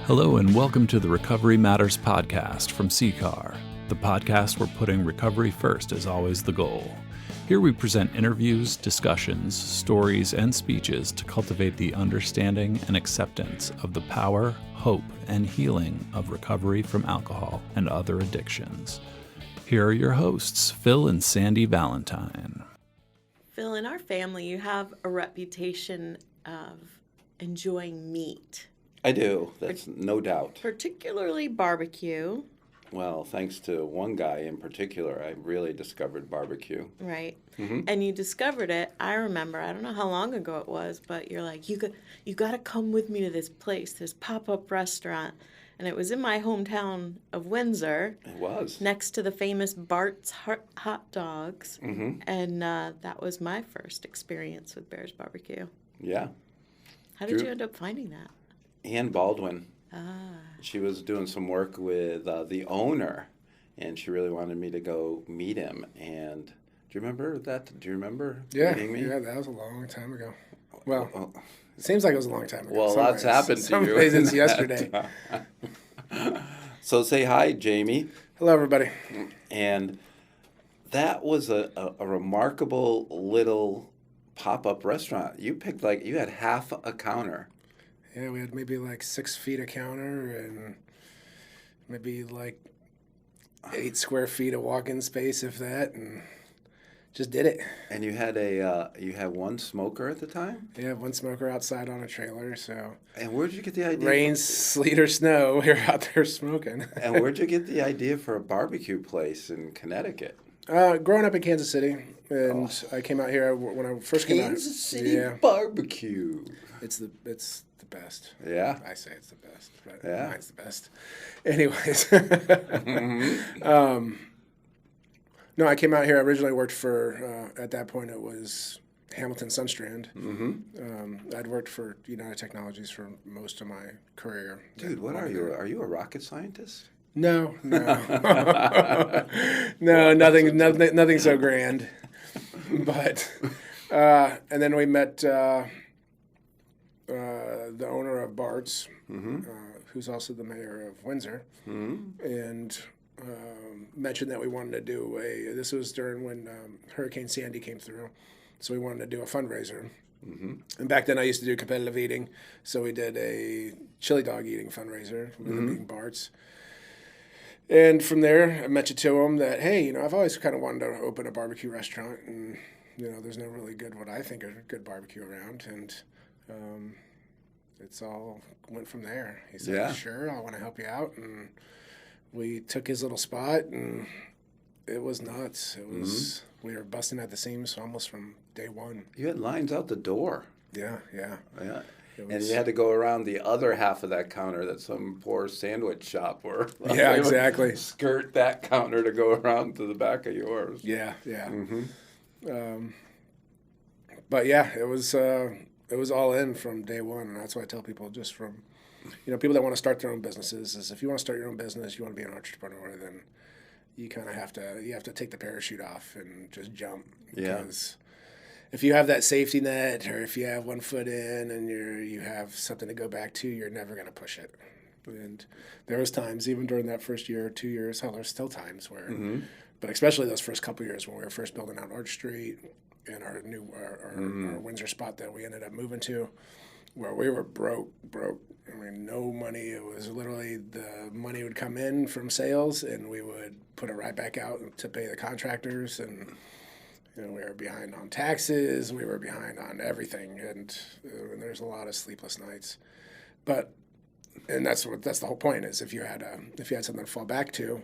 Hello and welcome to the Recovery Matters podcast from CCAR, the podcast where putting recovery first is always the goal. Here we present interviews, discussions, stories, and speeches to cultivate the understanding and acceptance of the power, hope, and healing of recovery from alcohol and other addictions. Here are your hosts, Phil and Sandy Valentine. Phil, in our family, you have a reputation of enjoying meat. I do. That's no doubt. Particularly barbecue. Well, thanks to one guy in particular, I really discovered barbecue. Right. Mm-hmm. And you discovered it, I remember, I don't know how long ago it was, but you're like, you got to come with me to this place, this pop-up restaurant. And it was in my hometown of Windsor. It was. Next to the famous Bart's Hot Dogs. Mm-hmm. And that was my first experience with Bear's Barbecue. Yeah. How did you end up finding that? Ann Baldwin. Ah. She was doing some work with the owner, and she really wanted me to go meet him. And do you remember that? Do you remember meeting me? Yeah, that was a long time ago. Well, it seems like it was a long time ago. Well, lots happened to you. Some days it's yesterday. So say hi, Jamie. Hello, everybody. And that was a remarkable little pop-up restaurant. You had half a counter. Yeah, we had maybe like 6 feet of counter and maybe like 8 square feet of walk-in space, if that, and just did it. And you had you had one smoker at the time? Yeah, one smoker outside on a trailer, so. And where'd you get the idea? Rain, sleet, or snow, we were out there smoking. And where'd you get the idea for a barbecue place in Connecticut? Growing up in Kansas City, and I came out here when I first came out. Kansas City barbecue. It's the best. Yeah. I say it's the best, but yeah. Mine's the best. Anyways. Mm-hmm. No, I came out here. I originally worked for, at that point, it was Hamilton Sunstrand. Mm-hmm. I'd worked for United Technologies for most of my career. Dude, what are you? Are you a rocket scientist? No. No, nothing so grand. But, and then we met the owner of Bart's, mm-hmm. who's also the mayor of Windsor, mm-hmm. and mentioned that we wanted to do this was during when Hurricane Sandy came through, so we wanted to do a fundraiser. Mm-hmm. And back then I used to do competitive eating, so we did a chili dog eating fundraiser, with mm-hmm. it being Bart's. And from there, I mentioned to him that, hey, I've always kind of wanted to open a barbecue restaurant, and, there's no really what I think are good barbecue around, and it's all went from there. He said, yeah. Sure, I want to help you out, and we took his little spot, and it was nuts. It was, mm-hmm. We were busting at the seams almost from day one. You had lines out the door. Yeah. And you had to go around the other half of that counter that some poor sandwich shop were. Yeah, exactly. Skirt that counter to go around to the back of yours. Yeah. Mm-hmm. But yeah, it was all in from day one, and that's why I tell people just from, people that want to start their own businesses is if you want to start your own business, you want to be an entrepreneur, then you kind of have to take the parachute off and just jump. Yeah. Because if you have that safety net, or if you have one foot in and you have something to go back to, you're never going to push it. And there was times, even during that first year or 2 years, there's still times where, mm-hmm. but especially those first couple years when we were first building out Arch Street and our new mm-hmm. our Windsor spot that we ended up moving to, where we were broke. I mean, no money. It was literally the money would come in from sales, and we would put it right back out to pay the contractors, and we were behind on taxes. We were behind on everything, and there's a lot of sleepless nights. And that's the whole point is if you had something to fall back to,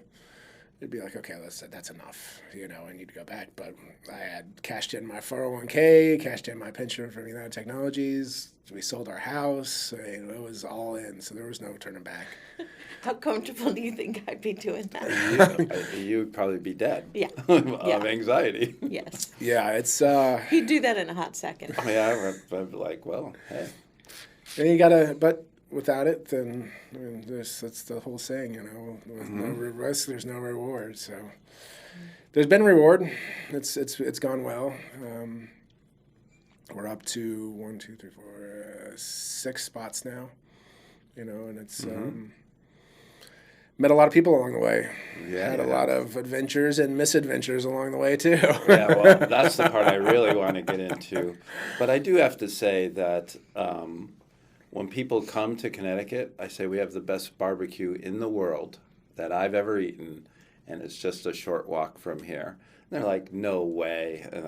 it'd be like, okay, that's enough, and you'd go back. But I had cashed in my 401k, cashed in my pension from United Technologies. We sold our house. It was all in, so there was no turning back. How comfortable do you think I'd be doing that? You'd probably be dead. Yeah. Of anxiety. Yes. Yeah, it's... He'd do that in a hot second. Yeah, I'd be like, well, hey. And you gotta... But without it, then that's the whole saying, with mm-hmm. no risk, there's no reward. So there's been reward. It's gone well. We're up to 6 spots now. and it's met a lot of people along the way. Yeah, Had a lot of adventures and misadventures along the way too. Yeah, well, that's the part I really want to get into. But I do have to say that when people come to Connecticut, I say we have the best barbecue in the world that I've ever eaten, and it's just a short walk from here. And they're like, no way. And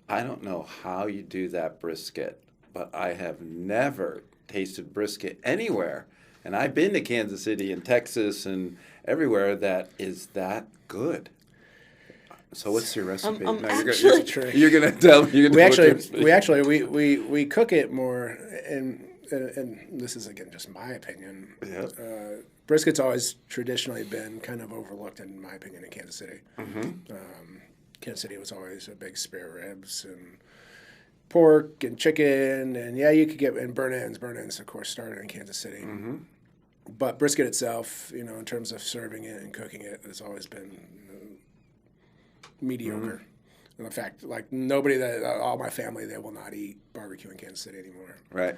I don't know how you do that brisket, but I have never tasted brisket anywhere. And I've been to Kansas City and Texas and everywhere that is that good. So what's your recipe? You're gonna tell me. We cook it more, and this is again just my opinion. Yep. Brisket's always traditionally been kind of overlooked, in my opinion, in Kansas City. Kansas City was always a big spare ribs and pork and chicken, and you could get and burnt ends. Burnt ends, of course, started in Kansas City. But brisket itself, in terms of serving it and cooking it, has always been mediocre. In fact, like all my family, they will not eat barbecue in Kansas City anymore. Right.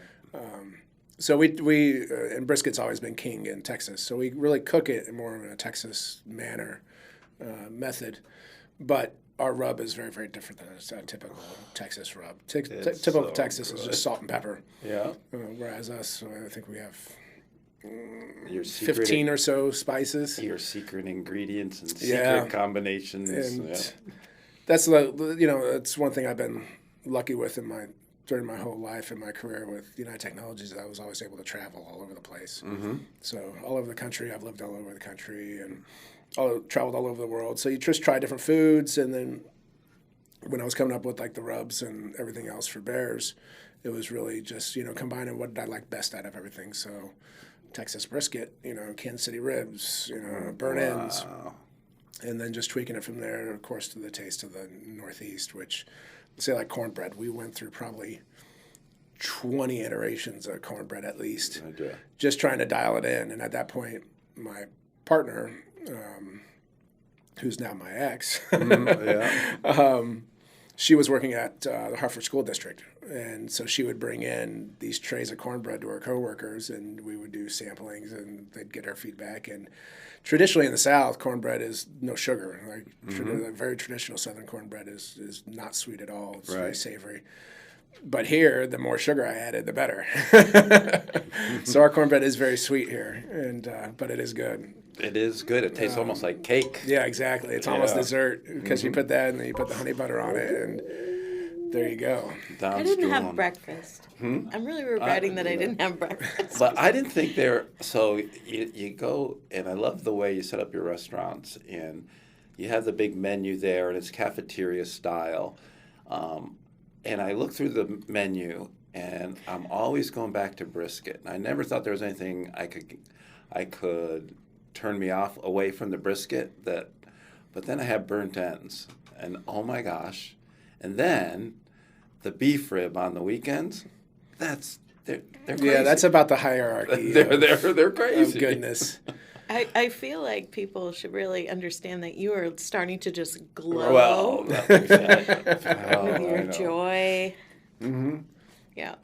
So we and brisket's always been king in Texas. So we really cook it in more of a Texas method, but our rub is very, very different than a typical Texas rub. Typical Texas is just salt and pepper. Yeah. Whereas us, I think we have your 15 or so spices. Your secret ingredients and secret combinations. And that's it's one thing I've been lucky with during my whole life in my career with United Technologies. I was always able to travel all over the place. So all over the country, I've lived all over the country and traveled all over the world. So you just try different foods, and then when I was coming up with like the rubs and everything else for bears, it was really just combining what I like best out of everything. So Texas brisket, Kansas City ribs, burnt ends, and then just tweaking it from there, of course, to the taste of the Northeast, which, say like cornbread, we went through probably 20 iterations of cornbread at least, just trying to dial it in. And at that point, my partner, who's now my ex, she was working at the Hartford School District. And so she would bring in these trays of cornbread to her coworkers, and we would do samplings, and they'd get her feedback. And traditionally in the South, cornbread is no sugar. Like very traditional Southern cornbread is not sweet at all. It's very savory. But here, the more sugar I added, the better. So our cornbread is very sweet here, and but it is good. It is good. It tastes almost like cake. Yeah, exactly. It's almost dessert because you put that and then you put the honey butter on it, and there you go. I didn't have breakfast. I'm really regretting that I didn't have breakfast. But I didn't think so you go, and I love the way you set up your restaurants, and you have the big menu there, and it's cafeteria style. And I look through the menu, and I'm always going back to brisket. And I never thought there was anything I could turn me away from the brisket. But then I have burnt ends, and oh my gosh! And then the beef rib on the weekends. They're crazy. Yeah, that's about the hierarchy. They're crazy. Of goodness. I feel like people should really understand that you are starting to just glow with your joy. Yeah.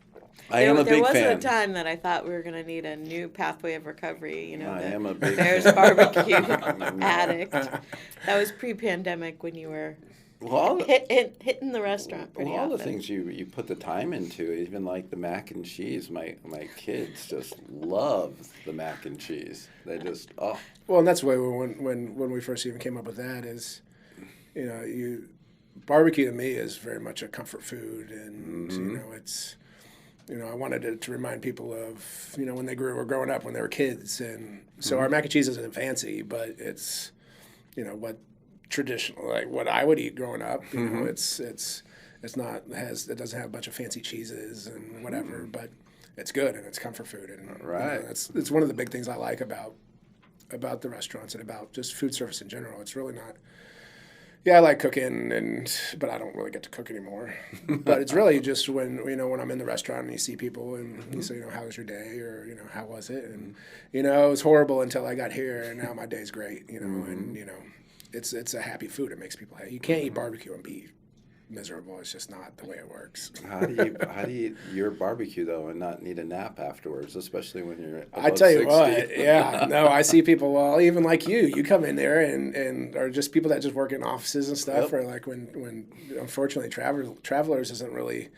There was a time that I thought we were going to need a new pathway of recovery. I am a big Bears barbecue addict. That was pre-pandemic when you were hitting the restaurant pretty often. All the things you put the time into, even like the mac and cheese. My kids just love the mac and cheese. They just Well, and that's why when we first even came up with that is, barbecue to me is very much a comfort food, and it's. I wanted to remind people of, when they were growing up, when they were kids. And so our mac and cheese isn't fancy, but it's, what traditional, like what I would eat growing up. It doesn't have a bunch of fancy cheeses and whatever, but it's good and it's comfort food. And it's one of the big things I like about the restaurants and about just food service in general. It's really not. Yeah, I like cooking, but I don't really get to cook anymore. But it's really just when I'm in the restaurant and you see people and you say, how was your day, or how was it, and it was horrible until I got here, and now my day's great. And it's a happy food. It makes people happy. You can't eat barbecue and be miserable. It's just not the way it works. How do you your barbecue though and not need a nap afterwards, especially when you're above I tell you 60? what, yeah, no, I see people, well, even like you come in there and are just people that just work in offices and stuff, or like when unfortunately travelers isn't really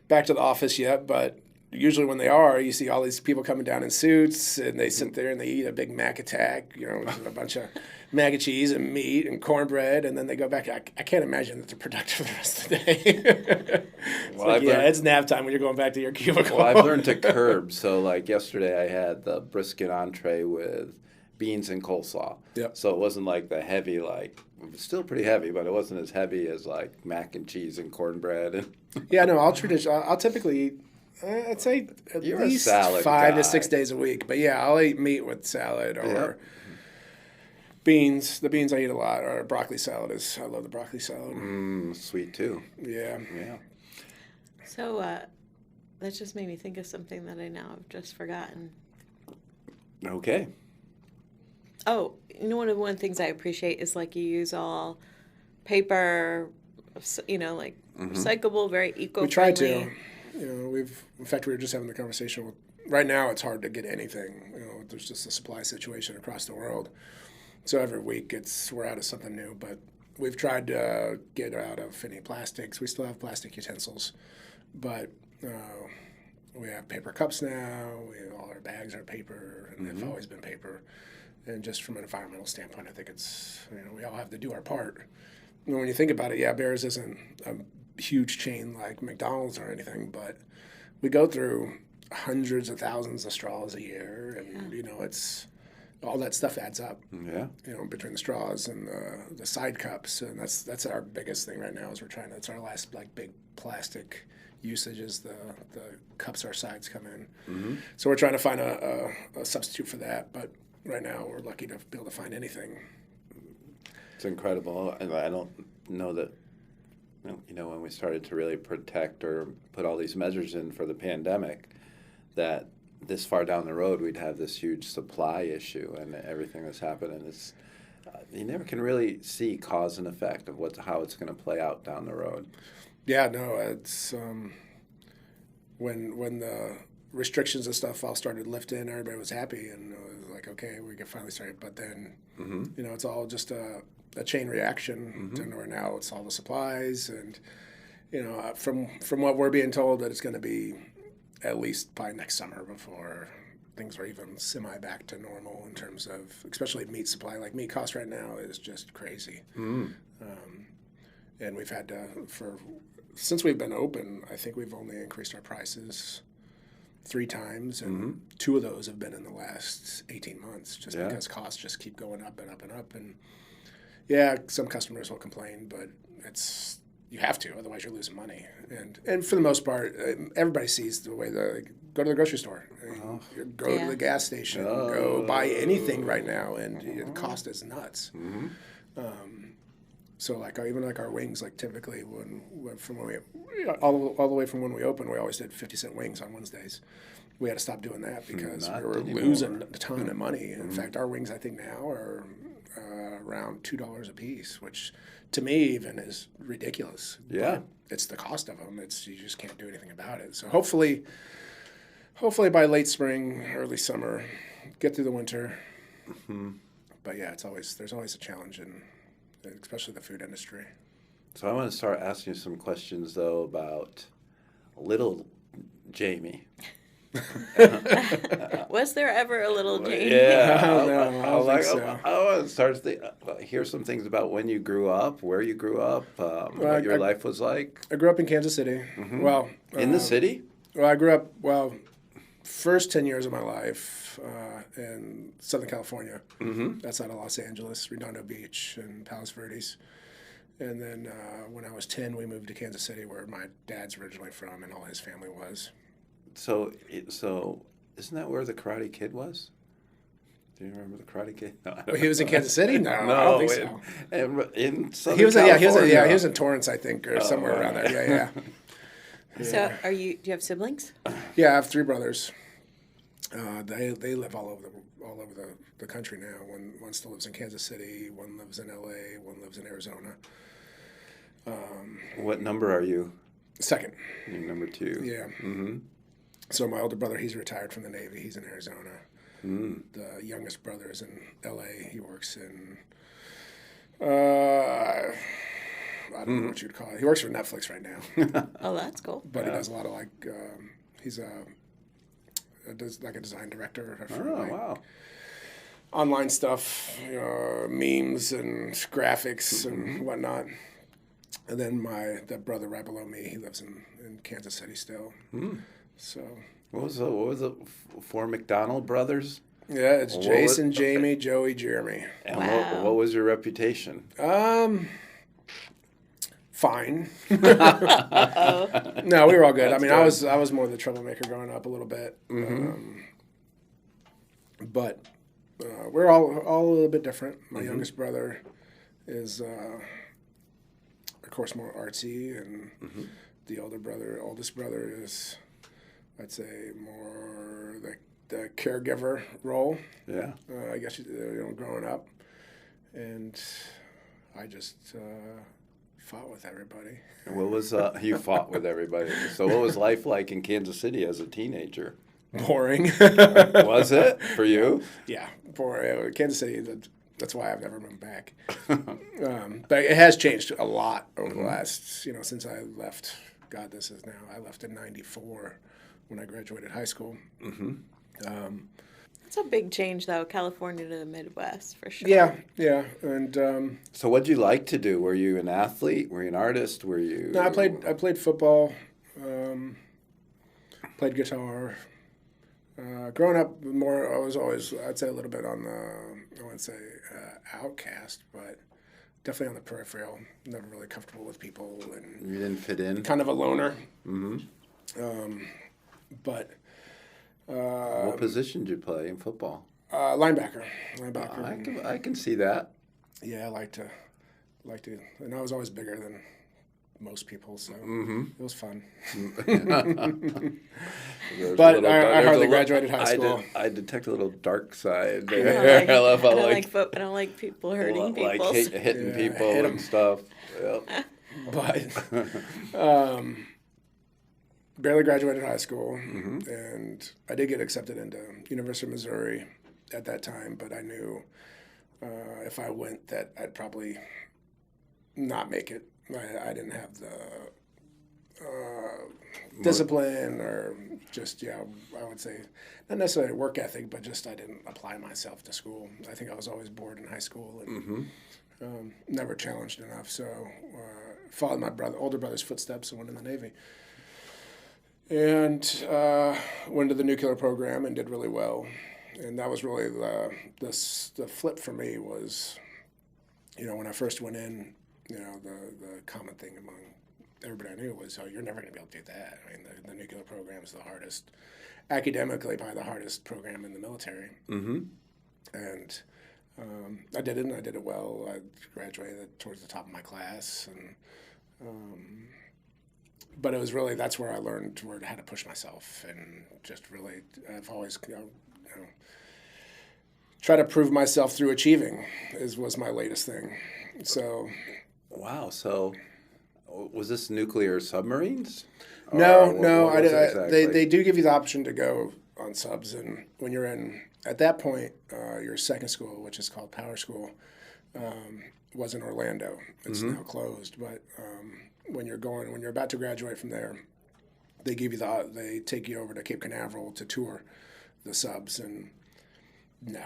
back to the office yet, but usually when they are, you see all these people coming down in suits and they sit there and they eat a Big Mac attack, a bunch of mac and cheese and meat and cornbread, and then they go back. I can't imagine that they're productive the rest of the day. It's nap time when you're going back to your cubicle. Well, I've learned to curb. So, like yesterday, I had the brisket entree with beans and coleslaw. Yep. So it wasn't like the heavy, it was still pretty heavy, but it wasn't as heavy as like mac and cheese and cornbread. Yeah, no, I'll typically eat, I'd say at You're a least salad 5 guy. to 6 days a week. But yeah, I'll eat meat with salad or beans. The beans I eat a lot, or broccoli salad I love the broccoli salad. Sweet too. Yeah. Yeah. So that just made me think of something that I now have just forgotten. Okay. Oh, one of the things I appreciate is like you use all paper, recyclable, very eco-friendly. We try to. In fact, we were just having the conversation with, right now it's hard to get anything. There's just a supply situation across the world. So every week we're out of something new, but we've tried to get out of any plastics. We still have plastic utensils, but we have paper cups now. All our bags are paper, and they've always been paper. And just from an environmental standpoint, I think it's, we all have to do our part. When you think about it, Bears isn't a huge chain like McDonald's or anything, but we go through hundreds of thousands of straws a year, and it's all that stuff adds up. Yeah. Between the straws and the side cups, and that's our biggest thing right now. Is it's our last big plastic usage is the cups our sides come in. So we're trying to find a substitute for that, but right now we're lucky to be able to find anything. It's incredible, and I don't know that. When we started to really protect or put all these measures in for the pandemic, that this far down the road we'd have this huge supply issue and everything that's happening. It's you never can really see cause and effect of how it's going to play out down the road. Yeah, no, it's when the restrictions and stuff all started lifting, everybody was happy, and it was like, okay, we can finally start. But then, it's all just a chain reaction to where now it's all the supplies, and from what we're being told, that it's going to be at least by next summer before things are even semi back to normal in terms of, especially meat supply. Like meat cost right now is just crazy, and we've had to since we've been open, I think we've only increased our prices 3 times, and 2 of those have been in the last 18 months, just because costs just keep going up and up and up. And some customers will complain, but you have to, otherwise you're losing money. And for the most part, everybody sees the way go to the grocery store, go to the gas station, go buy anything right now, and the cost is nuts. So even our wings, typically all the way from when we opened, we always did 50-cent wings on Wednesdays. We had to stop doing that because we were losing a ton of money. In fact, our wings I think now are around $2 a piece, which to me even is ridiculous. Yeah, but it's the cost of them. You just can't do anything about it. So hopefully by late spring, early summer, get through the winter. But there's always a challenge especially the food industry. So I want to start asking you some questions, though, about little Jamie. Was there ever a little Jamie? Yeah. I don't think so. I want to start to hear some things about when you grew up, where you grew up, what your life was like. I grew up in Kansas City. Well, in the city? Well, I grew up, first 10 years of my life in Southern California. Outside of Los Angeles, Redondo Beach and Palos Verdes. And then when I was 10, we moved to Kansas City, where my dad's originally from and all his family was. So isn't that where the Karate Kid was? Do you remember the Karate Kid? No, He was in Kansas City? No, I don't think so. In Southern He was California. in Torrance, I think, or somewhere around there. Yeah. So do you have siblings? Yeah, I have 3 brothers. They live all over the country now. One still lives in Kansas City, one lives in LA, one lives in Arizona. What number are you? Second. You're number 2. Yeah. Mm-hmm. So my older brother, he's retired from the Navy. He's in Arizona. Mm. The youngest brother is in L.A. He works in, I don't know what you'd call it. He works for Netflix right now. Oh, that's cool. But he does a lot of he's does like a design director for Wow. online stuff, memes and graphics and whatnot. And then the brother right below me, he lives in Kansas City still. Mm. So what was it? 4 McDonald brothers? yeah, it's Jason, Jamie, Joey, Jeremy. And Wow. what was your reputation? Fine. Uh-oh. No, we were all good. I mean, That's I was more the troublemaker growing up a little bit. But we're all a little bit different. My youngest brother is, of course, more artsy, and the oldest brother is, I'd say, more the caregiver role. Yeah. I guess growing up, and I just fought with everybody. What was you fought with everybody? So what was life like in Kansas City as a teenager? Boring. Was it for you? Yeah, for Kansas City, that's why I've never moved back. But it has changed a lot over the last, since I left. God, I left in '94 when I graduated high school. It's a big change, though, California to the Midwest, for sure. Yeah, and So what did you like to do? Were you an athlete? Were you an artist? Were you? no, I played football, played guitar. Growing up, I was always, I'd say, a little bit on the, I wouldn't say outcast, but definitely on the peripheral. Never really comfortable with people, and You didn't fit in? kind of a loner. Mm-hmm. But What position did you play in football? linebacker. I can see that. Yeah, I like to, and I was always bigger than most people, so it was fun. But I hardly graduated high school. I detect a little dark side I there. I don't like people hurting people. Like hitting Yeah, people hit 'em. and stuff. Yep. But barely graduated high school, and I did get accepted into University of Missouri at that time, but I knew if I went that I'd probably not make it. I didn't have the discipline, or just, I would say, not necessarily work ethic, but just I didn't apply myself to school. I think I was always bored in high school and never challenged enough. So followed my older brother's footsteps and went in the Navy. And went to the nuclear program and did really well. And that was really the flip for me was, when I first went in, the common thing among everybody I knew was, you're never going to be able to do that. I mean, the nuclear program is the hardest, academically, probably the hardest program in the military. Mm-hmm. And I did it, and I did it well. I graduated towards the top of my class, and but it was really, that's where I learned how to push myself, and just really, I've always, try to prove myself through achieving was my latest thing. So. Wow. So was this nuclear submarines? No. What was it exactly? They do give you the option to go on subs, and when you're at that point, your second school, which is called Power School, was in Orlando. It's now closed, but when you're about to graduate from there, they take you over to Cape Canaveral to tour the subs, and no.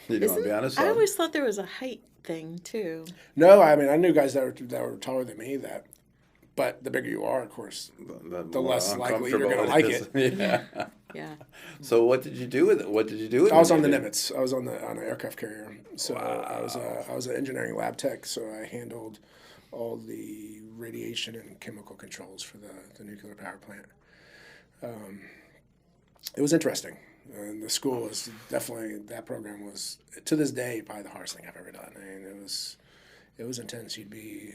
You don't want to be honest? I always thought there was a height thing, too. No, I mean, I knew guys that were taller than me, but the bigger you are, of course, the less likely you're going to like it. Yeah. Yeah. So what did you do with it? What did you do with it? I was on the Nimitz. I was on an aircraft carrier. So I was an engineering lab tech, so I handled all the radiation and chemical controls for the nuclear power plant. It was interesting. And the school was definitely, that program was, to this day, probably the hardest thing I've ever done. I mean, it was intense. You'd be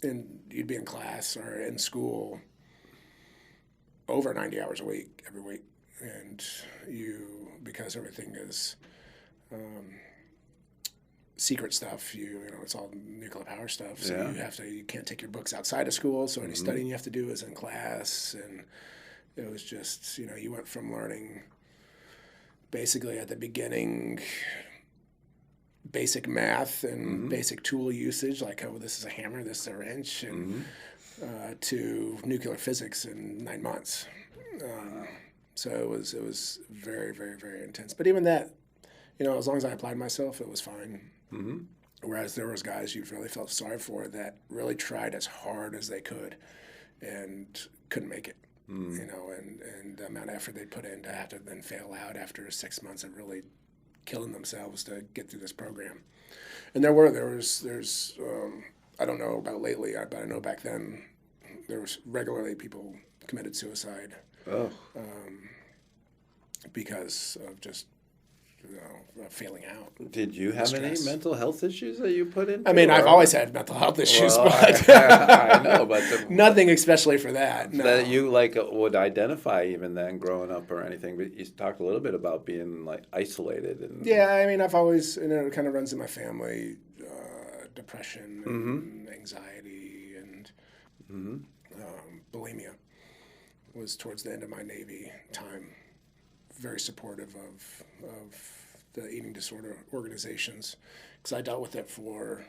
in class or in school over 90 hours a week, every week. And because everything is secret stuff. You know, it's all nuclear power stuff. So Yeah. you can't take your books outside of school. So any studying you have to do is in class. And it was just, you know, you went from learning basically at the beginning basic math and basic tool usage, like, oh, this is a hammer, this is a wrench, and to nuclear physics in 9 months. So it was very, very, very intense. But even that, you know, as long as I applied myself, it was fine. Whereas there was guys you really felt sorry for that really tried as hard as they could and couldn't make it. You know, and the amount of effort they put in to have to then fail out after 6 months of really killing themselves to get through this program. And there's I don't know about lately, but I know back then there was regularly people committed suicide because of just, you know, failing out. Did you have any mental health issues that you put into? I mean, I've always had mental health issues, but I know, but nothing especially for that. No. that you like would identify even then growing up or anything. But you talked a little bit about being like isolated and Yeah, I mean, I've always, and it kind of runs in my family, depression and anxiety and bulimia was towards the end of my Navy time. Very supportive of the eating disorder organizations because I dealt with it for,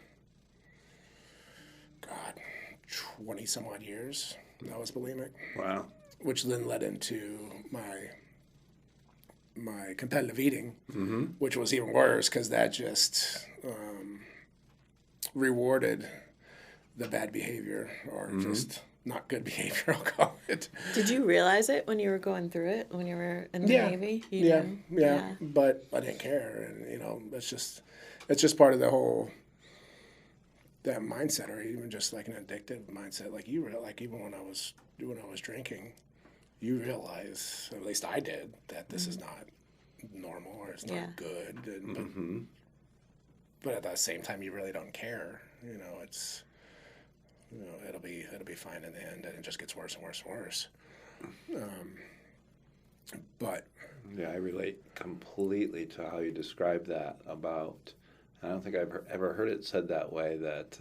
20 some odd years. I was bulimic. wow. Which then led into my competitive eating, which was even worse because that just rewarded the bad behavior or just not good behavior, I'll call it. Did you realize it when you were going through it, when you were in the Navy? You did? Yeah, but I didn't care, and you know, it's just part of the whole that mindset, or even just like an addictive mindset. Like like even when I was drinking, you realize, at least I did, that this is not normal or it's not good, and, but at the same time, you really don't care. You know, it's. You know, it'll be fine in the end, and it just gets worse and worse and worse. But Yeah, I relate completely to how you describe that about, I don't think I've ever heard it said that way, that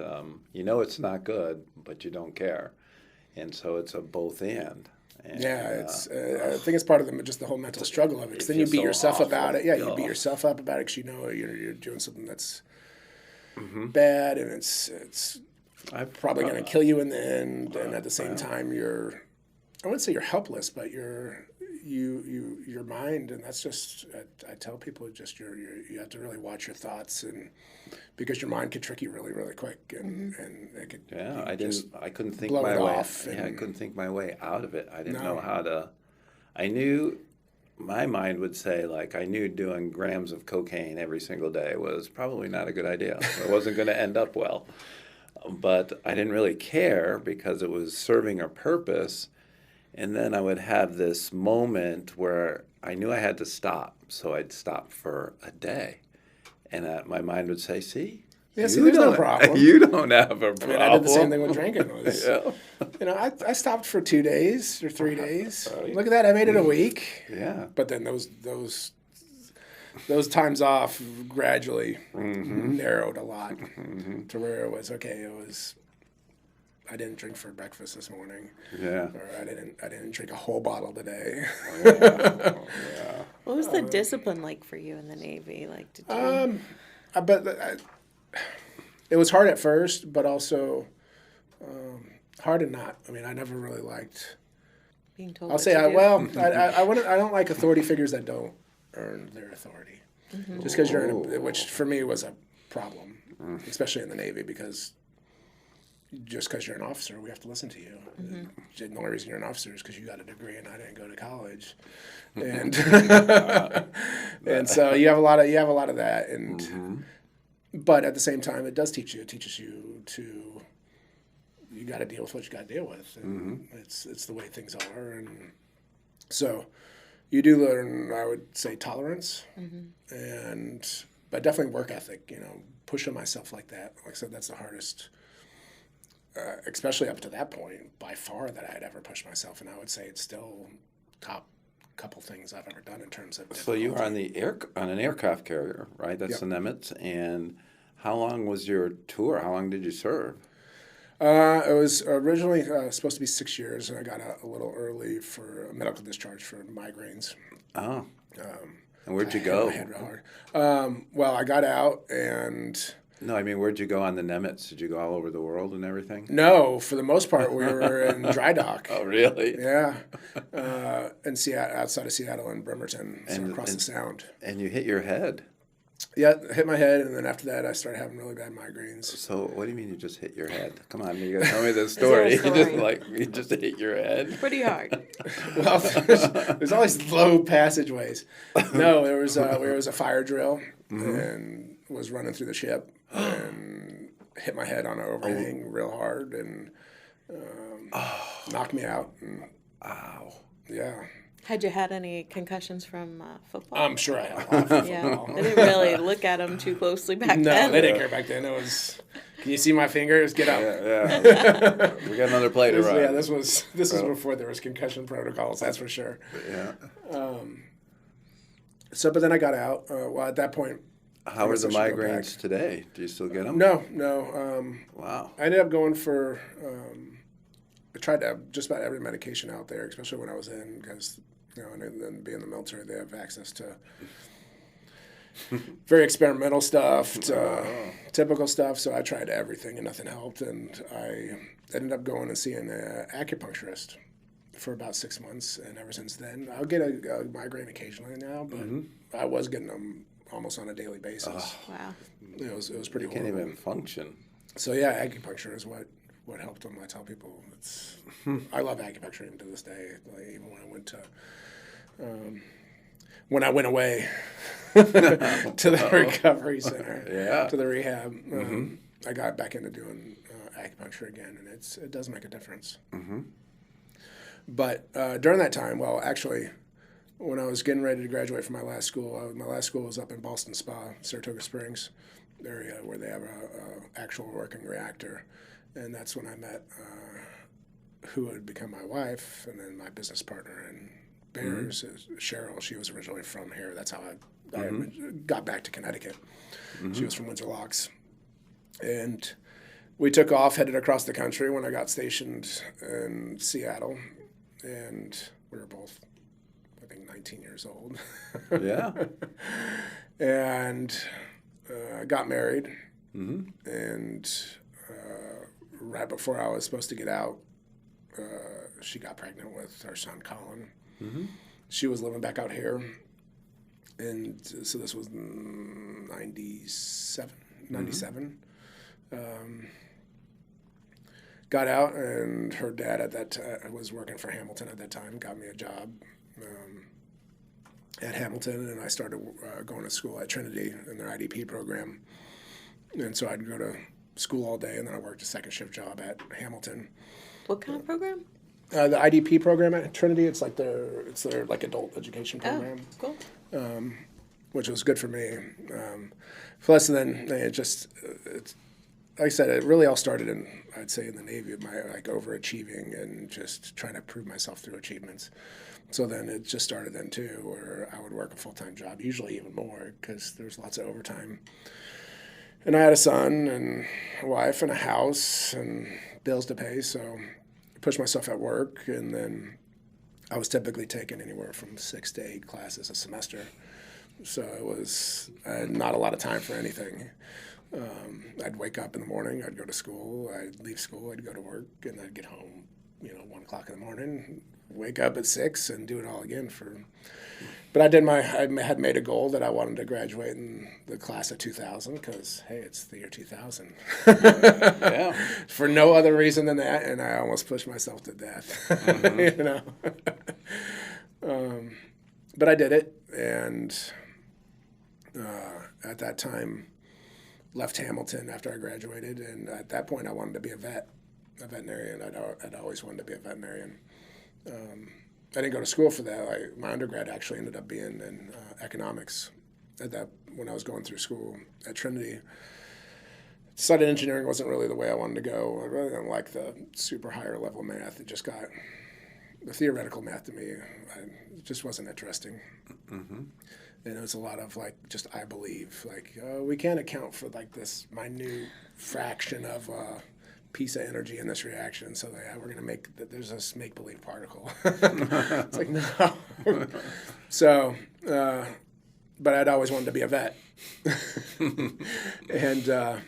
you know it's not good, but you don't care. And so it's a both and. And, it's I think it's part of just the whole mental struggle of it. Because then you beat yourself about it. Yeah, you beat yourself up about it because you know you're doing something that's bad, and it's probably going to kill you in the end. And at the same time, I wouldn't say you're helpless, but your mind, and that's just, I tell people, just you have to really watch your thoughts, and because your mind could trick you really, really quick, and it could. Yeah, I couldn't think blow my it way. off I couldn't think my way out of it. I didn't No. know how to. I knew. My mind would say, like, I knew doing grams of cocaine every single day was probably not a good idea. It wasn't going to end up well. But I didn't really care because it was serving a purpose. And then I would have this moment where I knew I had to stop. So I'd stop for a day. And my mind would say, see? Yeah, see, there's no don't- problem. You don't have a problem. I mean, I did the same thing with drinking. Yeah. You know, I stopped for 2 days or 3 days. Look at that, I made it a week. Yeah. But then those times off gradually narrowed a lot to where it was okay. I didn't drink for breakfast this morning. Yeah. Or I didn't drink a whole bottle today. Yeah. What was the discipline like for you in the Navy? Like, did you? It was hard at first, but also hard and not. I mean, I never really liked. Being told I'll what say to do? I don't like authority figures that don't earn their authority. Just because you're which for me was a problem, especially in the Navy, because just because you're an officer, we have to listen to you. The only reason you're an officer is because you got a degree and I didn't go to college, and and so you have a lot of that, and but at the same time, it does teach you. It teaches you to. You got to deal with what you got to deal with, and it's the way things are, and so you do learn, I would say, tolerance, but definitely work ethic. You know, pushing myself like that. Like I said, that's the hardest, especially up to that point, by far, that I had ever pushed myself, and I would say it's still top couple things I've ever done in terms of. So you were on an aircraft carrier, right? That's the Nimitz, and How long was your tour? How long did you serve? It was originally supposed to be 6 years, and I got out a little early for a medical discharge for migraines. Oh. And where'd you go? I hit my head real hard. Well, I got out, and No, I mean, where'd you go on the Nemitz? Did you go all over the world and everything? no, for the most part, we were in dry dock. Oh, really? Yeah, in Seattle, outside of Seattle and Bremerton, so across the Sound. And you hit your head. Yeah, hit my head, and then after that, I started having really bad migraines. So what do you mean you just hit your head? Come on, you gotta tell me the story. You just hit your head. Pretty hard. Well, there's always low passageways. No, there was a fire drill and was running through the ship and hit my head on an overhang real hard and knocked me out. And, Ow. yeah. Had you had any concussions from football? I'm sure I had a lot of Yeah, football. they didn't really look at them too closely back No, then. they didn't care back then. It was, can you see my fingers? Get up. Yeah. We got another play to run. Yeah, this was before there was concussion protocols, that's for sure. Yeah. But then I got out. Well, at that point, How are guess the I should go migraines back. today? Do you still get them? No. Wow. I ended up going for, I tried to have just about every medication out there, especially when I was in, because, and then being in the military, they have access to very experimental stuff, to typical stuff. So I tried everything and nothing helped. And I ended up going and seeing an acupuncturist for about 6 months. And ever since then, I'll get a migraine occasionally now, but I was getting them almost on a daily basis. Wow. It was pretty You can't horrible. even function. So yeah, acupuncture is what helped them. I tell people I love acupuncture even to this day. Like, even when I went to when I went away to the recovery center, to the rehab, I got back into doing acupuncture again, and it does make a difference. But during that time, well, actually, when I was getting ready to graduate from my last school was up in Ballston Spa, Saratoga Springs area, where they have a actual working reactor. And that's when I met who would become my wife, and then my business partner in Bears, Cheryl. She was originally from here. That's how I got back to Connecticut. She was from Windsor Locks. And we took off, headed across the country when I got stationed in Seattle. And we were both, I think, 19 years old. Yeah. And got married. And right before I was supposed to get out, she got pregnant with our son, Colin. She was living back out here. And so this was 97. Got out, and her dad at that was working for Hamilton at that time, got me a job at Hamilton, and I started going to school at Trinity in their IDP program. And so I'd go to school all day, and then I worked a second shift job at Hamilton. What kind of program? The IDP program at Trinity, it's their like adult education program. Oh, cool. Which was good for me. Plus, then it's like I said, it really all started in the Navy, of my overachieving and just trying to prove myself through achievements. So then it just started then too, where I would work a full-time job, usually even more, because there's lots of overtime. And I had a son and a wife and a house and bills to pay, so I pushed myself at work, and then I was typically taking anywhere from 6 to 8 classes a semester. So it was not a lot of time for anything. I'd wake up in the morning, I'd go to school, I'd leave school, I'd go to work, and I'd get home, 1 o'clock in the morning, wake up at 6 and do it all again but I had made a goal that I wanted to graduate in the class of 2000, because, hey, it's the year 2000. Yeah. For no other reason than that, and I almost pushed myself to death, But I did it, and at that time, left Hamilton after I graduated, and at that point I wanted to be a veterinarian. I'd always wanted to be a veterinarian. I didn't go to school for that. My undergrad actually ended up being in economics when I was going through school at Trinity. Decided engineering wasn't really the way I wanted to go. I really didn't like the super higher level math. It just got the theoretical math to me just wasn't interesting. Mm-hmm. And it was a lot of like, just I believe, like, we can't account for like this minute fraction of a piece of energy in this reaction. So we're going to make, there's this make-believe particle. It's like, no. So, but I'd always wanted to be a vet. And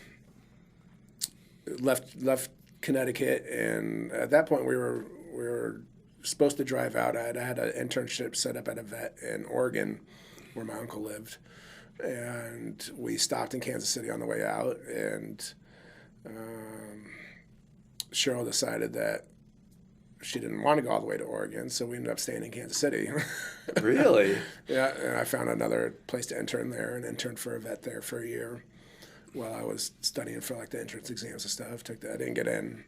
left Connecticut. And at that point we were supposed to drive out. I had an internship set up at a vet in Oregon where my uncle lived, and we stopped in Kansas City on the way out, and Cheryl decided that she didn't want to go all the way to Oregon, so we ended up staying in Kansas City. Really? Yeah, and I found another place to intern there and interned for a vet there for a year while I was studying for like the entrance exams and stuff. I didn't get in.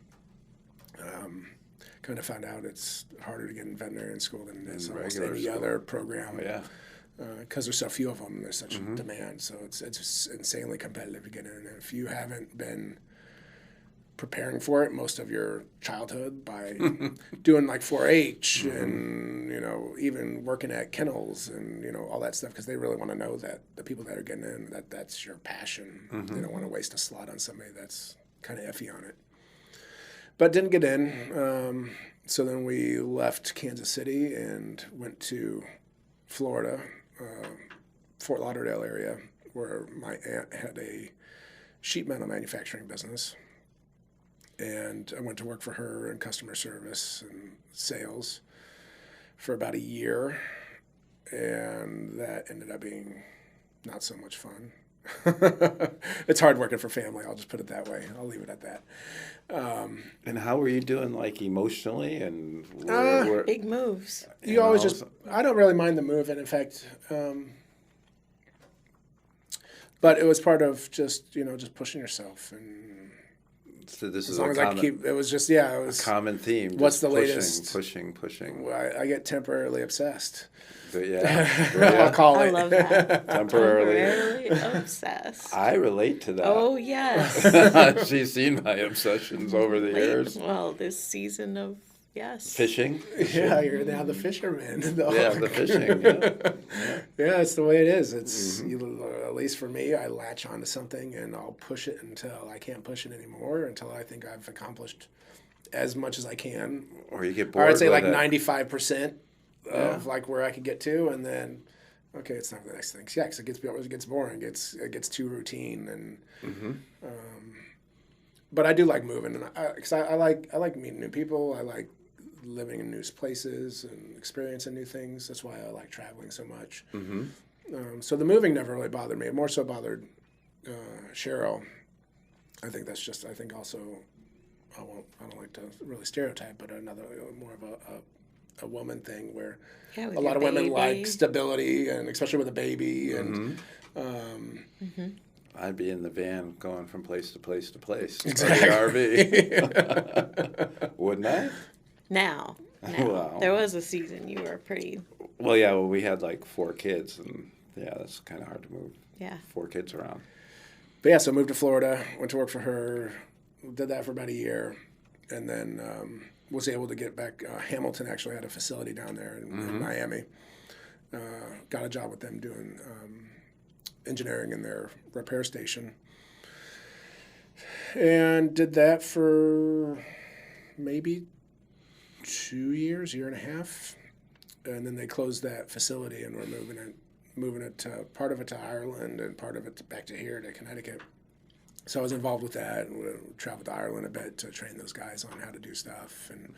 Kind of found out it's harder to get in veterinary school than it is almost any other program. Oh, yeah. Because there's so few of them, there's such demand. So it's just insanely competitive to get in. And if you haven't been preparing for it most of your childhood by doing like 4-H and, even working at kennels and, all that stuff, because they really want to know that the people that are getting in, that's your passion. They don't want to waste a slot on somebody that's kind of iffy on it. But didn't get in. So then we left Kansas City and went to Florida, Fort Lauderdale area, where my aunt had a sheet metal manufacturing business. And I went to work for her in customer service and sales for about a year. And that ended up being not so much fun. It's hard working for family. I'll just put it that way. I'll leave it at that. And how were you doing, like, emotionally? And big moves. You always I don't really mind the move. And in fact, but it was part of just pushing yourself. And so this as is long as I keep, it was just, it was a common theme. What's the pushing, latest? Pushing. Well, I get temporarily obsessed. But yeah. I'll call it. I love that. Temporarily obsessed. I relate to that. Oh, yes. She's seen my obsessions over the years. Well, this season of, yes. Fishing. Yeah, you're now the fisherman. The fishing. Yeah, it's the way it is. It's at least for me, I latch onto something and I'll push it until I can't push it anymore, until I think I've accomplished as much as I can. Or you get bored. Or I'd say like it. 95% of like where I could get to, and then okay, it's time for the next thing. Yeah, because it gets boring. It gets too routine, and but I do like moving, and because I like meeting new people. I like living in new places and experiencing new things. That's why I like traveling so much. So the moving never really bothered me. It more so bothered Cheryl. I think also I don't like to really stereotype, but another more of a woman thing where a lot of women like stability, and especially with a baby. And I'd be in the van going from place to place to place. Exactly. RV. Wouldn't I? Now. Wow. There was a season you were pretty. Well, we had like 4 kids, and that's kind of hard to move. Yeah. 4 kids around. But so moved to Florida, went to work for her, did that for about a year, and then was able to get back. Hamilton actually had a facility down there in Miami. Got a job with them doing engineering in their repair station. And did that for maybe 2 years, year and a half. And then they closed that facility and were moving it to part of it to Ireland and part of it back to here to Connecticut. So I was involved with that and traveled to Ireland a bit to train those guys on how to do stuff. And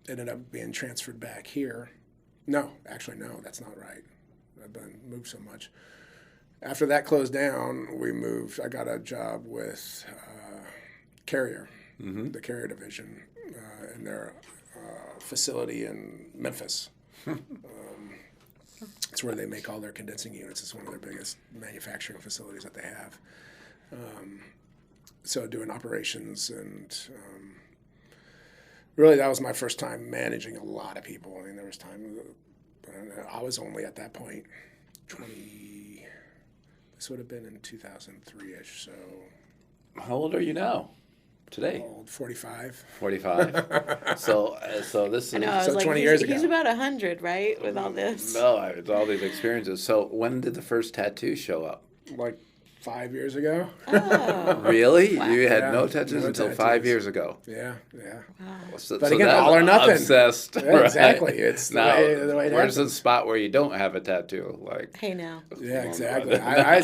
ended up being transferred back here. No, actually, no, that's not right. I've been moved so much. After that closed down, we moved. I got a job with Carrier, the Carrier division, in their facility in Memphis. It's where they make all their condensing units. It's one of their biggest manufacturing facilities that they have. So doing operations, and really that was my first time managing a lot of people. I mean, there was time, I was only at that point 20, this would have been in 2003-ish, so. How old are you now? today? Old 45. 45. So this is. I know, I was So like, 20 years ago. he's about 100, right, with all this? No, it's all these experiences. So when did the first tattoo show up? Like 5 years ago. Oh. Really? Wow. You had Yeah, no tattoos no until tattoos. 5 years ago. Yeah. So, But so again, that's all or nothing. Obsessed. Yeah, right? exactly. It's the now, way it where's the happens. spot where you don't have a tattoo? Like, Hey, now. Yeah, exactly. I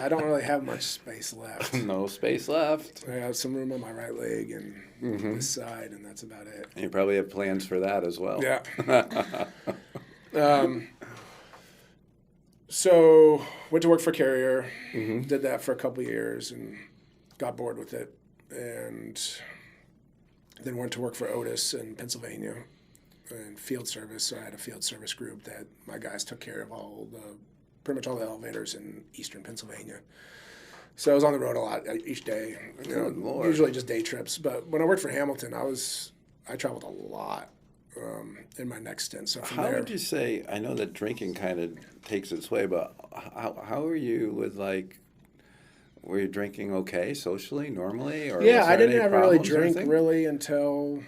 don't really have much space left. no space left. I have some room on my right leg and this side, and that's about it. And you probably have plans for that as well. Yeah. So went to work for Carrier, did that for a couple of years, and got bored with it, and then went to work for Otis in Pennsylvania, in field service. So I had a field service group that my guys took care of pretty much all the elevators in eastern Pennsylvania. So I was on the road a lot each day, Good Lord. usually just day trips. But when I worked for Hamilton, I traveled a lot in my next stint. So from How there, would you say? I know that drinking kind of takes its way, but how are you with like? Were you drinking okay socially, normally, or yeah, was I there didn't any ever really problems or drink anything? really until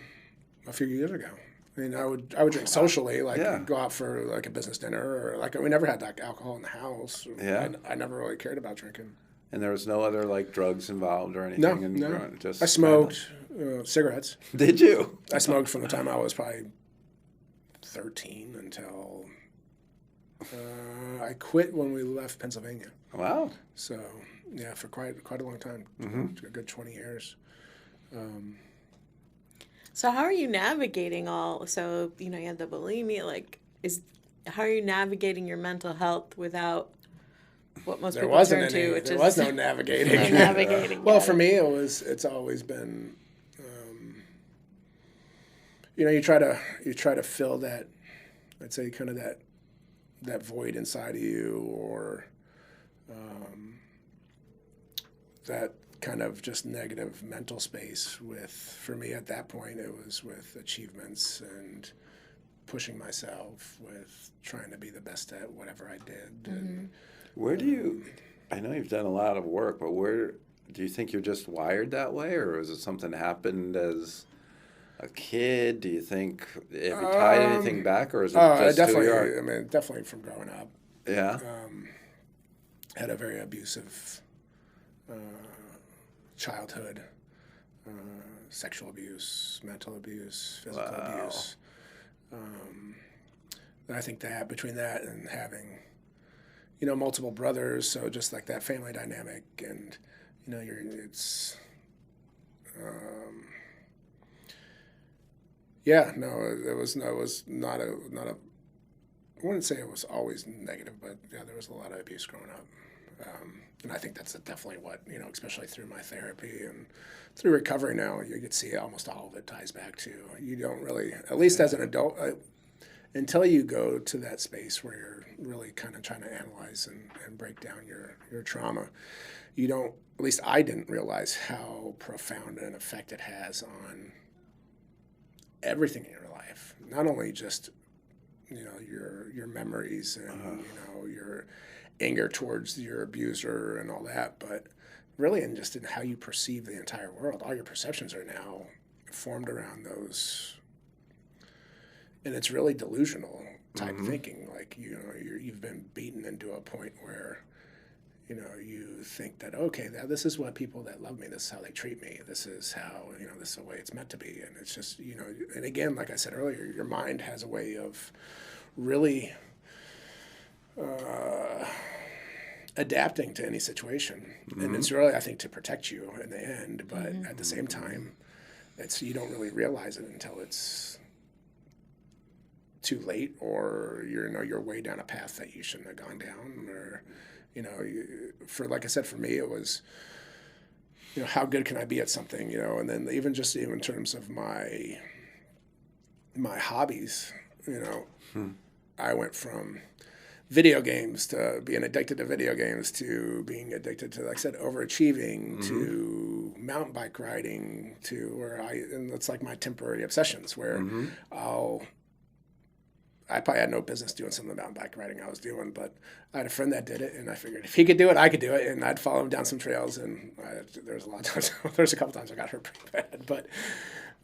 a few years ago. I mean, I would drink socially, like Yeah. go out for like a business dinner, or like we never had like alcohol in the house. Yeah. I never really cared about drinking. And there was no other like drugs involved or anything. No, in no. growing- just I smoked cigarettes. Did you? I smoked from the time I was probably 13 until I quit when we left Pennsylvania. Wow. So yeah, for quite a long time, a good 20 years. So how are you navigating all? So you had the bulimia. Like, how are you navigating your mental health without what most There people wasn't turn any. to, which There is was no navigating. no navigating? Well, got for it. me, it's always been, you try to fill that, I'd say, kind of that void inside of you, or that kind of just negative mental space for me at that point, it was with achievements and pushing myself, with trying to be the best at whatever I did. And, Where do you? I know you've done a lot of work, but where do you think you're just wired that way, or is it something that happened as a kid? Do you think have you tied anything back, or is it just who you are? definitely from growing up. Yeah. Had a very abusive childhood, sexual abuse, mental abuse, physical Wow. abuse. And I think that between that and having, multiple brothers, so just like that family dynamic, and it was not a. I wouldn't say it was always negative, but yeah, there was a lot of abuse growing up. And I think that's definitely what, especially through my therapy and through recovery now, you could see almost all of it ties back to, you don't really, at least as an adult, until you go to that space where you're really kind of trying to analyze and break down your trauma, you don't, at least I didn't realize how profound an effect it has on everything in your life. Not only just, your memories and, your anger towards your abuser and all that, but really in how you perceive the entire world. All your perceptions are now formed around those, and it's really delusional type thinking. Like you've been beaten into a point where you think that, okay, this is what people that love me, this is how they treat me, this is how this is the way it's meant to be. And it's just and again, like I said earlier, your mind has a way of really adapting to any situation, and it's really, I think, to protect you in the end. But at the same time, you don't really realize it until it's too late, or you're way down a path that you shouldn't have gone down, or like I said, for me it was how good can I be at something, and then even in terms of my hobbies, I went from video games to being addicted to video games to being addicted to, like I said, overachieving, to mountain bike riding, to and it's like my temporary obsessions where I I probably had no business doing some of the mountain bike riding I was doing, but I had a friend that did it, and I figured if he could do it, I could do it, and I'd follow him down some trails, and there's a lot of times, there's a couple times I got hurt pretty bad, but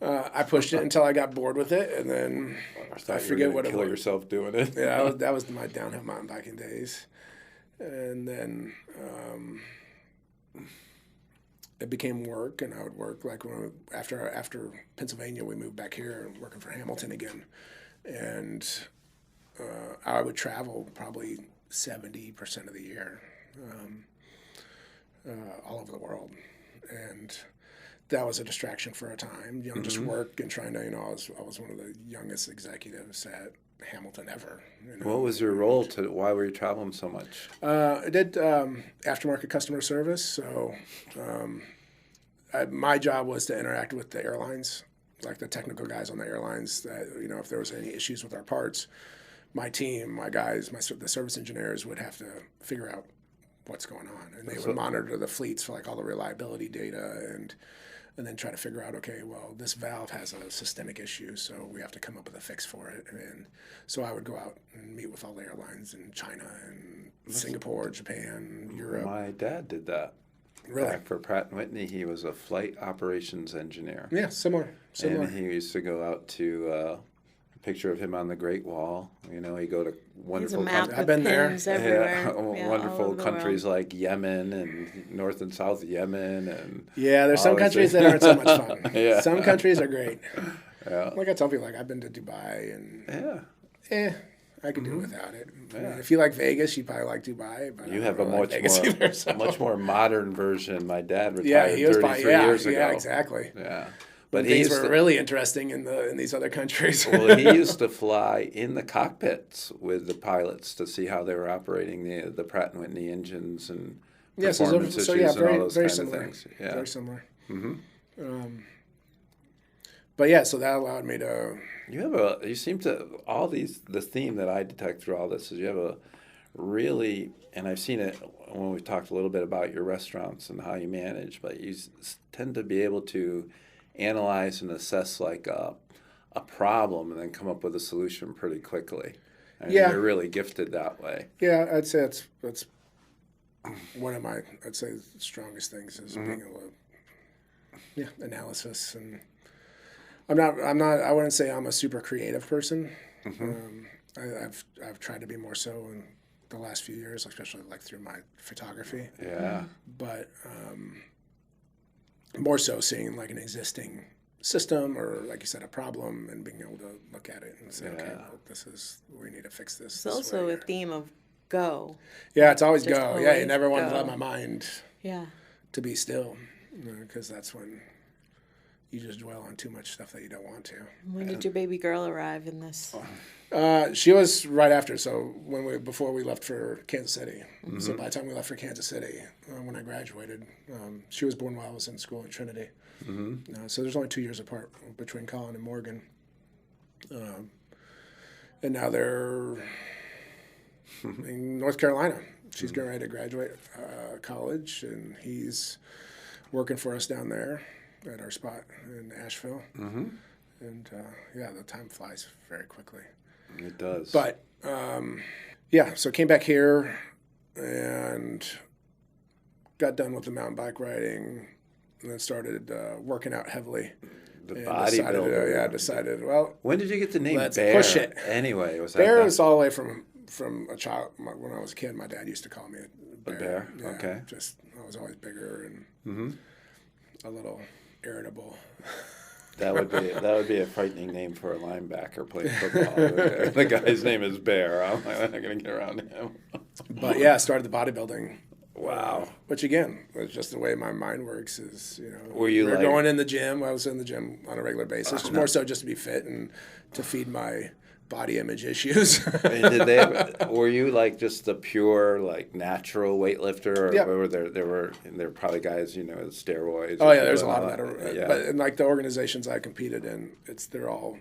I pushed it until I got bored with it, and then I forget what it was. Kill yourself doing it. Yeah, that was my downhill mountain biking days, and then it became work, and I would work like after Pennsylvania, we moved back here and working for Hamilton again, and I would travel probably 70% of the year, all over the world, and that was a distraction for a time. Just work and trying to, I was one of the youngest executives at Hamilton ever. What was your role why were you traveling so much? I did aftermarket customer service. So my job was to interact with the airlines, like the technical guys on the airlines that, if there was any issues with our parts, my team, my guys, the service engineers would have to figure out what's going on. And they would monitor the fleets for like all the reliability data and then try to figure out, okay, well, this valve has a systemic issue, so we have to come up with a fix for it. And so I would go out and meet with all the airlines in China and Singapore, Japan, Europe. My dad did that. Really? Back for Pratt & Whitney, he was a flight operations engineer. Yeah, similar. And he used to go out to a picture of him on the Great Wall. He'd go to wonderful I've been there. Wonderful countries like Yemen and North and South Yemen and there's some countries that aren't so much fun. Yeah. Some countries are great. Yeah. Like I tell people, I've been to Dubai and I could do without it. Yeah. I mean, if you like Vegas, you probably like Dubai. But you have a much more modern version. My dad retired 33 years ago. Yeah, exactly. Yeah. But things were really interesting in these other countries. Well, he used to fly in the cockpits with the pilots to see how they were operating the Pratt & Whitney engines and performance issues and all those kind of things. Yeah. Very similar. Mm-hmm. But so that allowed me to... You seem to, the theme that I detect through all this is you have a really, and I've seen it when we talked a little bit about your restaurants and how you manage, but you tend to be able to analyze and assess like a problem and then come up with a solution pretty quickly. And you're really gifted that way. Yeah, I'd say that's one of my strongest things is being able to analysis. And I wouldn't say I'm a super creative person. I've tried to be more so in the last few years, especially like through my photography. Yeah. But more so seeing like an existing system or, like you said, a problem and being able to look at it and say, okay, well, we need to fix this. It's also a theme of go. Yeah, it's always go. You never want to let my mind to be still, because that's when you just dwell on too much stuff that you don't want to. When did your baby girl arrive in this? She was right after. So before we left for Kansas City. Mm-hmm. So by the time we left for Kansas City, when I graduated, she was born while I was in school at Trinity. Mm-hmm. So there's only 2 years apart between Colin and Morgan. And now they're in North Carolina. She's getting ready to graduate college, and he's working for us down there at our spot in Asheville. Mm-hmm. And the time flies very quickly. It does. But so came back here and got done with the mountain bike riding, and then started working out heavily. The bodybuilding. Decided, well, when did you get the name let's Bear? Push it. Anyway, was that Bear was all the way from a child. When I was a kid, my dad used to call me a bear. Yeah, okay. Just I was always bigger and a little irritable. That would be a frightening name for a linebacker playing football. The guy's name is Bear. I'm not going to get around him. But I started the bodybuilding. Wow. Which again, was just the way my mind works. Is were you going in the gym? I was in the gym on a regular basis, more so just to be fit and to feed my body image issues. Were you like just the pure like natural weightlifter, or were there were probably guys with steroids? Oh yeah, there's a lot of that. But in like the organizations I competed in, they're all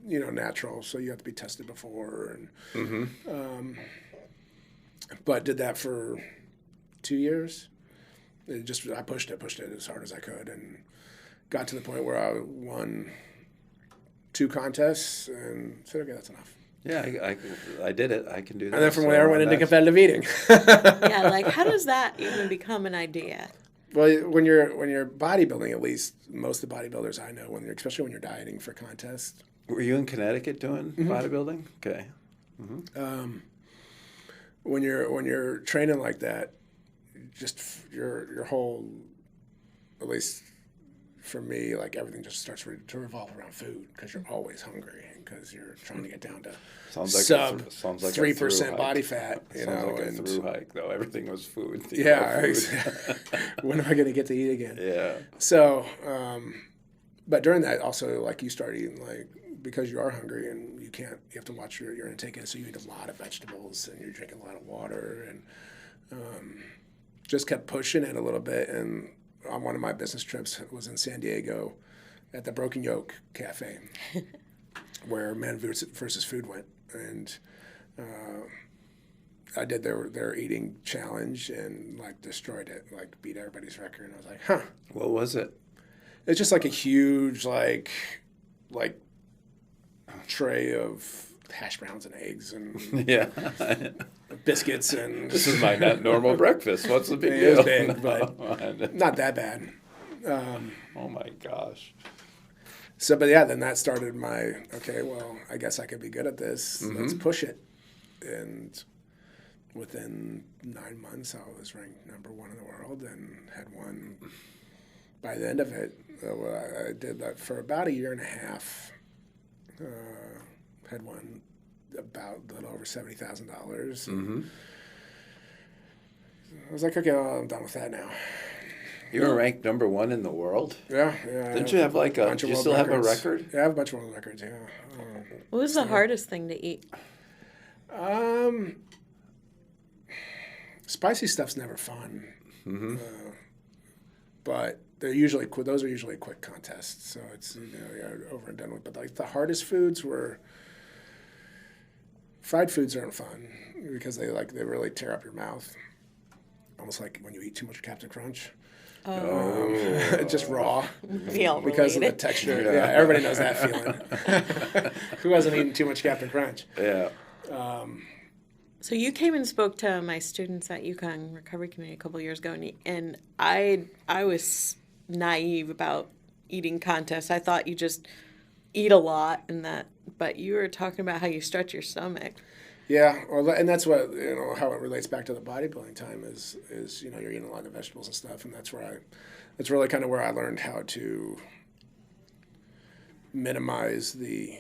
natural, so you have to be tested before. And but did that for 2 years. I pushed it as hard as I could, and got to the point where I won 2 contests and said, okay, that's enough. Yeah, I did it. I can do that. And then from there, I went into competitive eating. Yeah, like how does that even become an idea? Well, when you're bodybuilding, at least most of the bodybuilders I know, especially when you're dieting for contests. Were you in Connecticut doing bodybuilding? Okay. When you're training like that, just your whole, at least for me, like everything just starts to revolve around food because you're always hungry because you're trying to get down to sub 3% body fat. You sounds know, like a through hike though. Everything was food. Yeah. Exactly. When am I going to get to eat again? Yeah. So, but during that also, like you start eating like because you are hungry and you have to watch your intake, and so you eat a lot of vegetables and you're drinking a lot of water and just kept pushing it a little bit. And on one of my business trips was in San Diego at the Broken Yoke Cafe where Man versus Food went. And I did their eating challenge and like destroyed it, like beat everybody's record. And I was like, huh. What was it? It's just like a huge like tray of hash browns and eggs and Yeah. biscuits and This is my normal breakfast. What's the big it deal? was big, but not that bad. Oh my gosh. So, but yeah, then that started my, okay, well, I guess I could be good at this. Let's push it. And within 9 months, I was ranked #1 in the world and had won. By the end of it, I did that for about a year and a half. Had won about a little over $70,000. I was like, okay, well, I'm done with that now. You were ranked #1 in the world? Yeah. Didn't you have like a? Do you still have a record? Yeah, I have a bunch of world records. Yeah. What was the hardest thing to eat? Spicy stuff's never fun. But those are usually quick contests, so it's you're over and done with. But like the hardest foods were fried foods aren't fun because they really tear up your mouth, almost like when you eat too much Captain Crunch. Just raw because of the texture. Yeah, everybody knows that feeling. Who hasn't eaten too much Captain Crunch? Yeah. So you came and spoke to my students at UConn Recovery Community a couple of years ago, and I was naive about eating contests. I thought you just eat a lot but you were talking about how you stretch your stomach. Yeah, well, and that's what how it relates back to the bodybuilding time is you're eating a lot of vegetables and stuff, and that's really kind of where I learned how to minimize the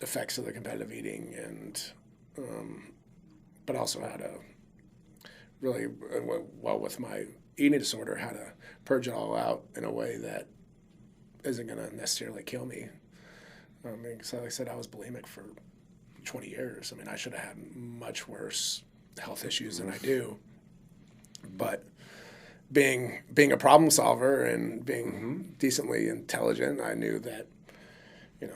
effects of the competitive eating and but also how to really with my eating disorder, how to purge it all out in a way that isn't going to necessarily kill me. So like I said, I was bulimic for 20 years. I mean, I should have had much worse health issues than I do. But being a problem solver and being decently intelligent, I knew that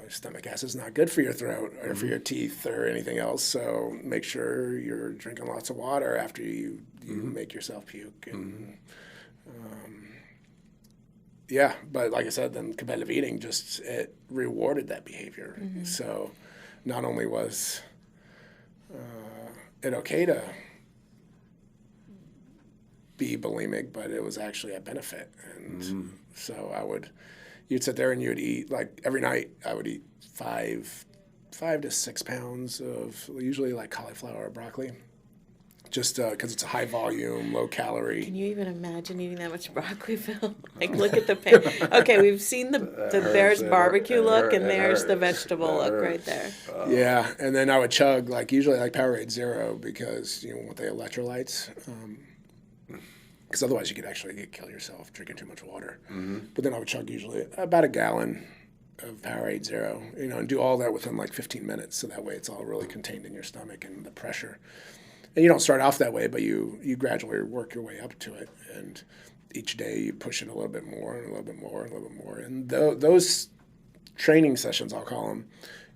stomach acid is not good for your throat or for your teeth or anything else. So make sure you're drinking lots of water after you make yourself puke. And, yeah, but like I said, then competitive eating it rewarded that behavior. So not only was it okay to be bulimic, but it was actually a benefit. And so you'd sit there and you would eat, like every night I would eat 5 to 6 pounds of usually like cauliflower or broccoli. Just because it's a high volume, low calorie. Can you even imagine eating that much broccoli, Phil? Like, look at the pan. Okay, we've seen the Bear's barbecue look, and there's the vegetable look right there. Yeah, and then I would chug, like, usually like Powerade Zero because, you want the electrolytes. Because otherwise you could actually kill yourself drinking too much water. But then I would chug usually about a gallon of Powerade Zero, and do all that within like 15 minutes. So that way it's all really contained in your stomach and the pressure. And you don't start off that way, but you gradually work your way up to it. And each day you push it a little bit more and a little bit more and a little bit more. And those training sessions, I'll call them,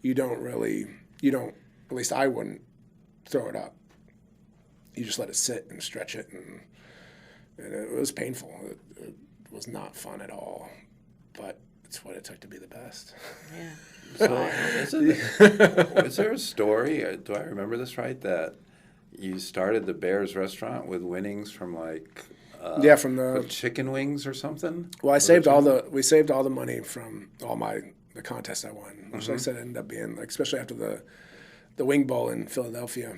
at least I wouldn't throw it up. You just let it sit and stretch it. And it was painful. It was not fun at all. But it's what it took to be the best. Yeah. So is there a story, do I remember this right, that you started the Bears restaurant with winnings from like from the chicken wings or something? Well, we saved all the money from all the contests I won, which like I said ended up being like, especially after the Wing Bowl in Philadelphia,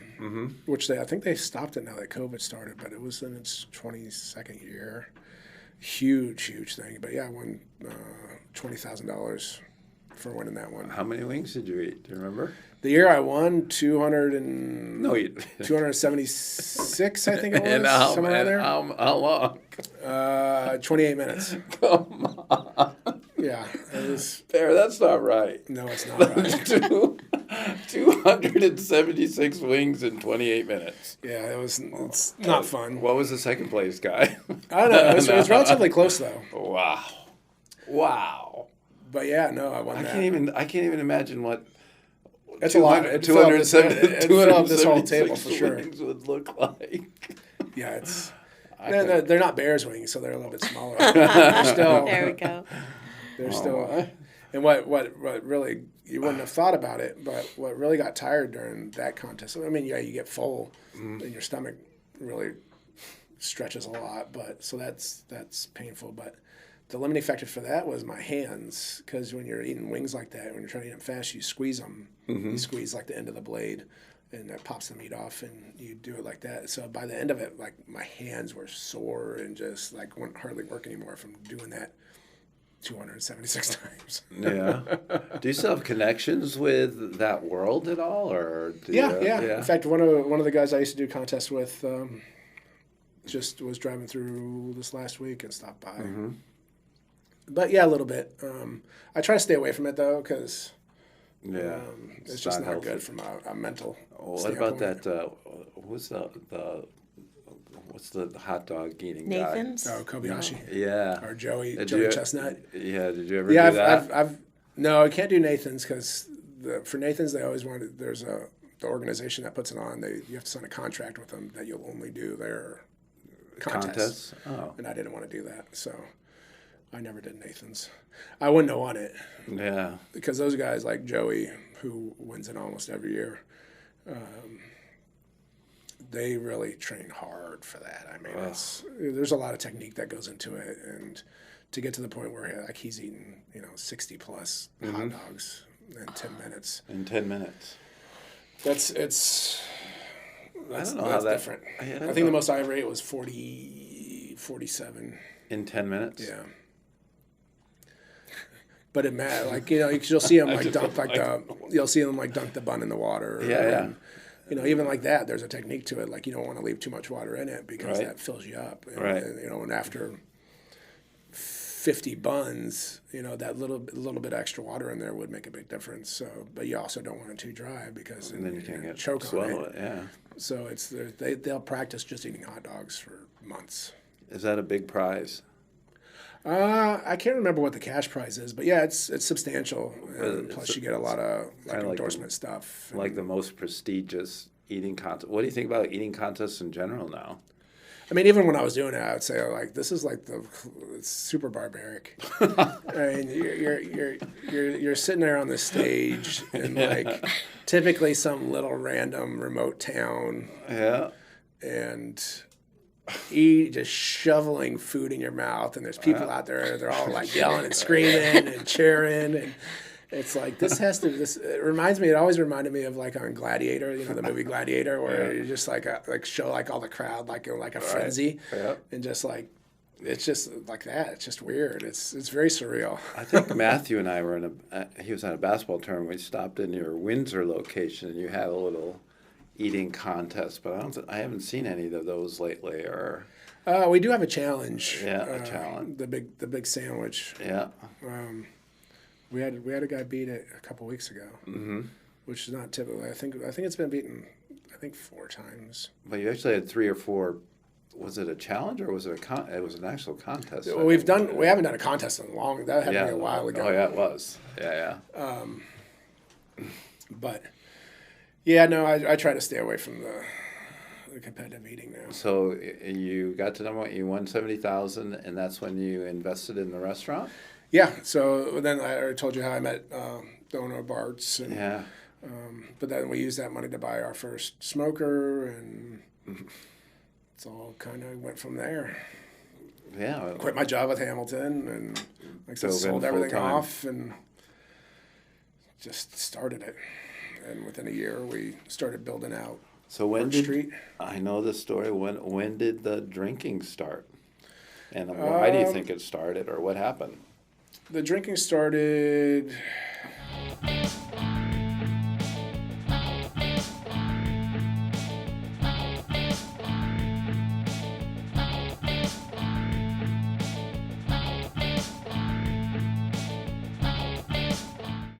which I think they stopped it now that COVID started, but it was in its 22nd year. Huge thing. But yeah, I won $20,000 for winning that one. How many wings did you eat? Do you remember? The year I won, 276, I think it was. Somewhere there. How long? 28 minutes. Come on. Yeah, it was. Bear, that's not right. No, it's not right. 276 wings in 28 minutes. Yeah, it's not fun. What was the second place guy? I don't know. It was relatively close though. Wow. But yeah, no, I won that. I can't even imagine what. That's a lot. It filled up this whole table for sure. Wings would look like. Yeah, it's. They're not Bears wings, so they're a little bit smaller. They're still, There we go. They're still. And what really, you wouldn't have thought about it, but what really got tired during that contest, I mean, yeah, you get full and your stomach really stretches a lot, but so that's painful. But the limiting factor for that was my hands, because when you're eating wings like that, when you're trying to eat them fast, you squeeze them. You squeeze like the end of the blade, and that pops the meat off, and you do it like that. So by the end of it, like my hands were sore and just like wouldn't hardly work anymore from doing that 276 times. Yeah. Do you still have connections with that world at all, or? Yeah. In fact, one of the guys I used to do contests with just was driving through this last week and stopped by. But yeah, a little bit. I try to stay away from it though, because it's just not good from a mental standpoint. What about that? What's the hot dog eating Nathan's? guy? Oh, Kobayashi. Yeah. Or Joey Chestnut. Yeah. Did you ever do that? No, I can't do Nathan's because for Nathan's they always wanted. There's the organization that puts it on. You have to sign a contract with them that you'll only do their contests. Oh. And I didn't want to do that, so I never did Nathan's. I wouldn't have won it. Yeah. Because those guys like Joey, who wins it almost every year, they really train hard for that. I mean, there's a lot of technique that goes into it, and to get to the point where like he's eating 60 plus hot dogs in 10 minutes. In 10 minutes. That's different. I think the most I ever ate was 47. In 10 minutes? Yeah. But it matters, like you'll see them like dunk you'll see them like dunk the bun in the water. Yeah. Even like that, there's a technique to it. Like you don't want to leave too much water in it because that fills you up. And after 50 buns, that little bit extra water in there would make a big difference. So, but you also don't want it too dry because then you can't choke on it. Yeah. So they'll practice just eating hot dogs for months. Is that a big prize? I can't remember what the cash prize is, but yeah, it's substantial. Plus, you get a lot of endorsement stuff. Like the most prestigious eating contest. What do you think about eating contests in general now? I mean, even when I was doing it, I would say like this is like it's super barbaric. I mean, you're sitting there on the stage in like typically some little random remote town. Yeah. And just shoveling food in your mouth, and there's people out there, they're all like yelling and screaming and cheering, and it's like it always reminded me of like on Gladiator, the movie Gladiator, where you just like show like all the crowd like a frenzy, and just like it's just like that. It's just weird. It's very surreal. I think Matthew and I were he was at a basketball tournament. We stopped in your Windsor location, and you had a little eating contest, but I haven't seen any of those lately. Or we do have a challenge. Yeah, a challenge. The big sandwich. Yeah. We had a guy beat it a couple weeks ago, which is not typical. I think it's been beaten 4 times. But you actually had 3 or 4. Was it a challenge or was it it was an actual contest? Well, we haven't done a contest in long. That had to be a while ago. Oh yeah, it was. Yeah. But. Yeah, no, I try to stay away from the competitive eating now. So you got to number one, you won $70,000, and that's when you invested in the restaurant? Yeah. So then I already told you how I met the owner of Bart's. And, Yeah. but then we used that money to buy our first smoker, and it's all kind of went from there. Yeah. Quit my job with Hamilton, and like I said, Dove in sold everything full-time. off and just started it. And within a year, we started building out So when Birch did Street. I know the story? When did the drinking start? And why do you think it started, or what happened? The drinking started,